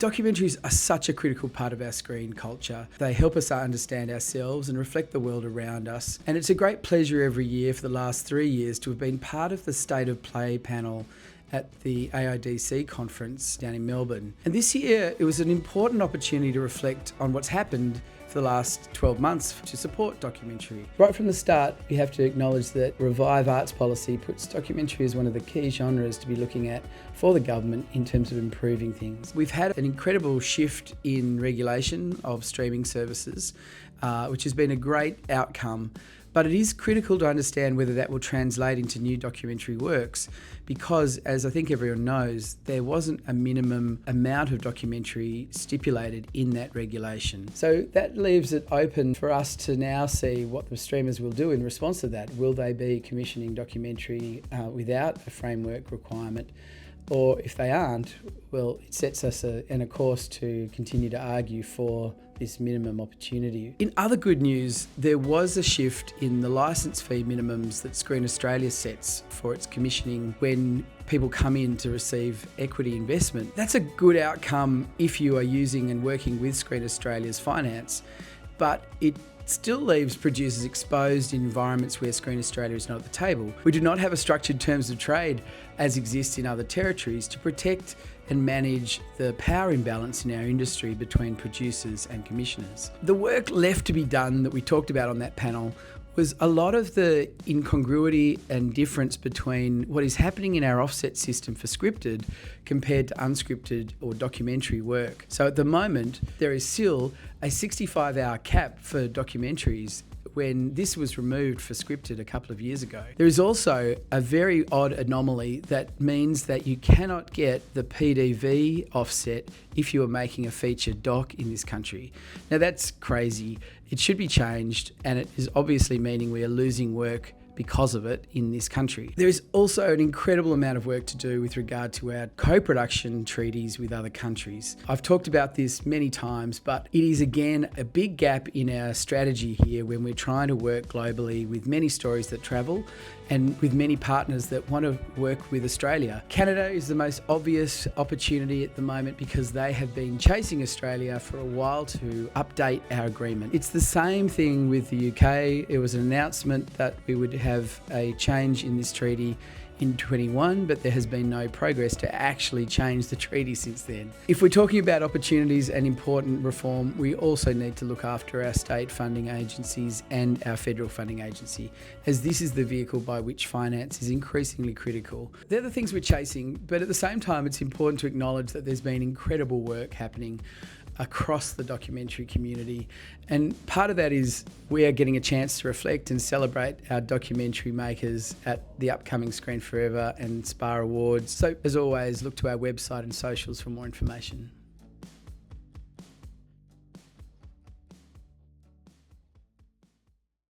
Documentaries are such a critical part of our screen culture. They help us understand ourselves and reflect the world around us. And it's a great pleasure every year for the last 3 years to have been part of the State of Play panel at the AIDC conference down in Melbourne. And this year, it was an important opportunity to reflect on what's happened for the last 12 months to support documentary. Right from the start, we have to acknowledge that Revive Arts policy puts documentary as one of the key genres to be looking at for the government in terms of improving things. We've had an incredible shift in regulation of streaming services, which has been a great outcome. But it is critical to understand whether that will translate into new documentary works because, as I think everyone knows, there wasn't a minimum amount of documentary stipulated in that regulation. So that leaves it open for us to now see what the streamers will do in response to that. Will they be commissioning documentary without a framework requirement? Or if they aren't, well, it sets us in a course to continue to argue for this minimum opportunity. In other good news, there was a shift in the licence fee minimums that Screen Australia sets for its commissioning when people come in to receive equity investment. That's a good outcome if you are using and working with Screen Australia's finance, but it still leaves producers exposed in environments where Screen Australia is not at the table. We do not have a structured terms of trade as exists in other territories to protect and manage the power imbalance in our industry between producers and commissioners. The work left to be done that we talked about on that panel was a lot of the incongruity and difference between what is happening in our offset system for scripted compared to unscripted or documentary work. So at the moment, there is still a 65-hour cap for documentaries when this was removed for scripted a couple of years ago. There is also a very odd anomaly that means that you cannot get the PDV offset if you are making a featured doc in this country. Now that's crazy. It should be changed, and it is obviously meaning we are losing work because of it in this country. There is also an incredible amount of work to do with regard to our co-production treaties with other countries. I've talked about this many times, but it is again a big gap in our strategy here when we're trying to work globally with many stories that travel and with many partners that want to work with Australia. Canada is the most obvious opportunity at the moment because they have been chasing Australia for a while to update our agreement. It's the same thing with the UK. It was an announcement that we would have a change in this treaty in 21, but there has been no progress to actually change the treaty since then. If we're talking about opportunities and important reform, we also need to look after our state funding agencies and our federal funding agency, as this is the vehicle by which finance is increasingly critical. They're the things we're chasing, but at the same time, it's important to acknowledge that there's been incredible work happening across the documentary community. And part of that is we are getting a chance to reflect and celebrate our documentary makers at the upcoming Screen Forever and SPA Awards. So as always, look to our website and socials for more information.